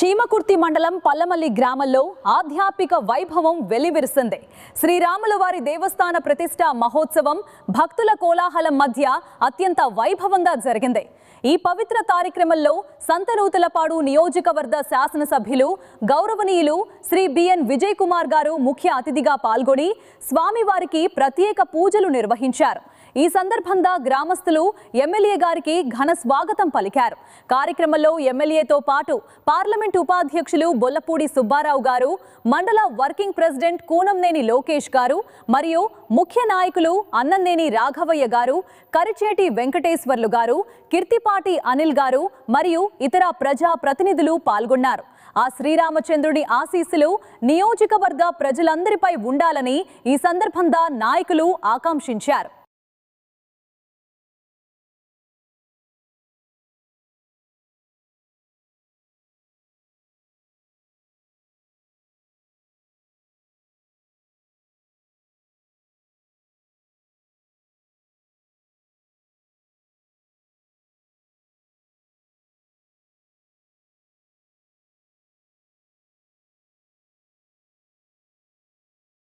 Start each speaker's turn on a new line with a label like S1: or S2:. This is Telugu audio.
S1: చీమకుర్తి మండలం పల్లమల్లి గ్రామంలో ఆధ్యాత్మిక వైభవం వెలివిరిసింది. శ్రీరాముల వారి దేవస్థాన ప్రతిష్ఠా మహోత్సవం భక్తుల కోలాహలం మధ్య అత్యంత వైభవంగా జరిగింది. ఈ పవిత్ర కార్యక్రమంలో సంతనూతలపాడు నియోజకవర్గ శాసనసభ్యులు గౌరవనీయులు శ్రీ బిఎన్ విజయ్ కుమార్ గారు ముఖ్య అతిథిగా పాల్గొని స్వామివారికి ప్రత్యేక పూజలు నిర్వహించారు. ఈ సందర్భంగా గ్రామస్తులు ఎమ్మెల్యే గారికి ఘన స్వాగతం పలికారు. కార్యక్రమంలో ఎమ్మెల్యేతో పాటు పార్లమెంట్ ఉపాధ్యక్షులు బొల్లపూడి సుబ్బారావు గారు, మండల వర్కింగ్ ప్రెసిడెంట్ కూనంనేని లోకేష్ గారు మరియు ముఖ్య నాయకులు అన్నంనేని రాఘవయ్య గారు, కరిచేటి వెంకటేశ్వర్లు గారు, కీర్తిపాటి అనిల్ గారు మరియు ఇతర ప్రజా ప్రతినిధులు పాల్గొన్నారు. ఆ శ్రీరామచంద్రుడి ఆశీస్సులు నియోజకవర్గ ప్రజలందరిపై ఉండాలని ఈ సందర్భంగా నాయకులు ఆకాంక్షించారు.